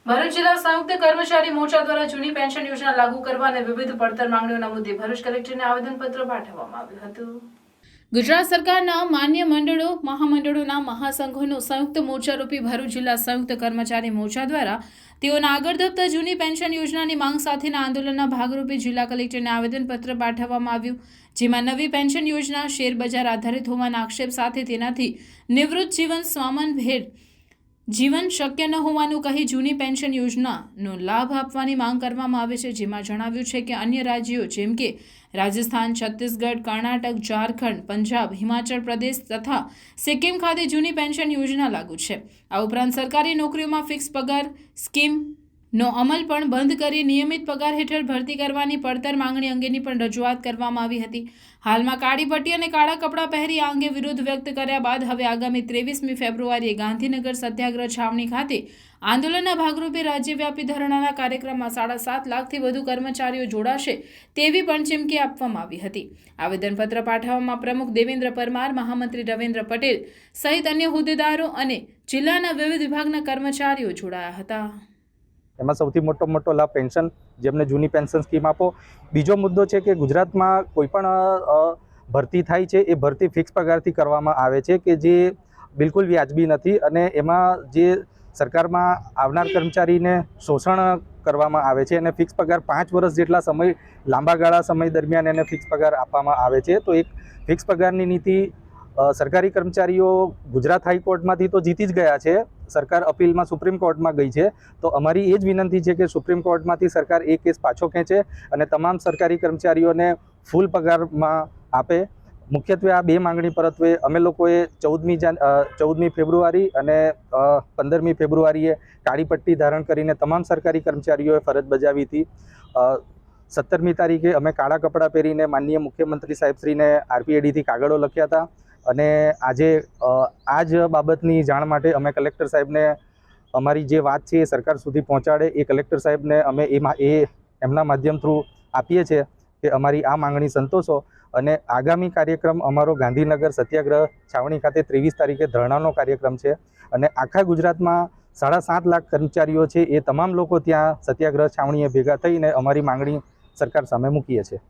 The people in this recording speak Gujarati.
ભરૂચ જિલ્લા સંયુક્ત કર્મચારી મોરચા દ્વારા જૂની પેન્શન યોજના લાગુ કરવા અને વિવિધ પડતર માંગણીઓના મુદ્દે ભરૂચ કલેક્ટરને આવેદનપત્ર પાઠવવામાં આવ્યું હતું। ગુજરાત સરકારના માન્ય મંડળો મહામંડળોના મહાસંઘોનો સંયુક્ત મોરચારૂપી ભરૂચ જિલ્લા સંયુક્ત કર્મચારી મોરચા દ્વારા તેઓના આગળ ધપતા જૂની પેન્શન યોજનાની માંગ સાથેના આંદોલનના ભાગરૂપે જિલ્લા કલેક્ટરને આવેદનપત્ર પાઠવવામાં આવ્યું, જેમાં નવી પેન્શન યોજના શેરબજાર આધારિત હોવાના આક્ષેપ સાથે તેનાથી નિવૃત્ત જીવન સ્વામનભેર જીવન શક્ય ન હોવાનું કહી જૂની પેન્શન યોજનાનો લાભ આપવાની માંગ કરવામાં આવે છે, જેમાં જણાવ્યું છે કે અન્ય રાજ્યો જેમ કે રાજસ્થાન, છત્તીસગઢ, કર્ણાટક, ઝારખંડ, પંજાબ, હિમાચલ પ્રદેશ તથા સિક્કિમ ખાતે જૂની પેન્શન યોજના લાગુ છે। આ ઉપરાંત સરકારી નોકરીઓમાં ફિક્સ પગાર સ્કીમનો અમલ પણ બંધ કરી નિયમિત પગાર હેઠળ ભરતી કરવાની પડતર માંગણી અંગેની પણ રજૂઆત કરવામાં આવી હતી। હાલમાં કાળી પટ્ટી અને કાળા કપડાં પહેરી આ અંગે વિરોધ વ્યક્ત કર્યા બાદ હવે આગામી 23મી ફેબ્રુઆરીએ ગાંધીનગર સત્યાગ્રહ છાવણી ખાતે આંદોલનના ભાગરૂપે રાજ્યવ્યાપી ધરણાના કાર્યક્રમમાં 7.5 લાખથી વધુ કર્મચારીઓ જોડાશે તેવી પણ ચીમકી આપવામાં આવી હતી। આવેદનપત્ર પાઠવવામાં પ્રમુખ દેવેન્દ્ર પરમાર, મહામંત્રી રવિન્દ્ર પટેલ સહિત અન્ય હોદ્દેદારો અને જિલ્લાના વિવિધ વિભાગના કર્મચારીઓ જોડાયા હતા। એમાં સૌથી મોટો લાભ પેન્શન, જેમને જૂની પેન્શન સ્કીમ આપો। બીજો મુદ્દો છે કે ગુજરાતમાં કોઈ પણ ભરતી થાય છે એ ભરતી ફિક્સ પગારથી કરવામાં આવે છે કે જે બિલકુલ વ્યાજબી નથી, અને એમાં જે સરકારમાં આવનાર કર્મચારીને શોષણ કરવામાં આવે છે અને ફિક્સ પગાર 5 વર્ષ જેટલા સમય લાંબા ગાળા સમય દરમિયાન એને ફિક્સ પગાર આપવામાં આવે છે। તો એક ફિક્સ પગારની નીતિ સરકારી કર્મચારીઓ ગુજરાત હાઈકોર્ટમાંથી તો જીતી જ ગયા છે, સરકાર અપીલમાં સુપ્રીમ કોર્ટમાં ગઈ છે। તો અમારી એ જ વિનંતી છે કે સુપ્રીમ કોર્ટમાંથી સરકાર એ કેસ પાછો ખેંચે અને તમામ સરકારી કર્મચારીઓને ફૂલ પગારમાં આપે। મુખ્યત્વે આ બે માંગણી પરત્વે અમે લોકોએ 14મી ફેબ્રુઆરી અને 15મી ફેબ્રુઆરીએ કાળી પટ્ટી ધારણ કરીને તમામ સરકારી કર્મચારીઓએ ફરજ બજાવી હતી। 17મી તારીખે અમે કાળા કપડાં પહેરીને માનનીય મુખ્યમંત્રી સાહેબશ્રીને RPADથી કાગળો લખ્યા હતા, અને આજે આ જ બાબતની જાણ માટે અમે કલેક્ટર સાહેબને અમારી જે વાત છે એ સરકાર સુધી પહોંચાડે એ કલેક્ટર સાહેબને અમે એમના માધ્યમ થ્રુ આપીએ છીએ કે અમારી આ માંગણી સંતોષો। અને આગામી કાર્યક્રમ અમારો ગાંધીનગર સત્યાગ્રહ છાવણી ખાતે 23 તારીખે ધરણાનો કાર્યક્રમ છે, અને આખા ગુજરાતમાં 7.5 લાખ કર્મચારીઓ છે એ તમામ લોકો ત્યાં સત્યાગ્રહ છાવણીએ ભેગા થઈને અમારી માંગણી સરકાર સામે મૂકીએ છીએ।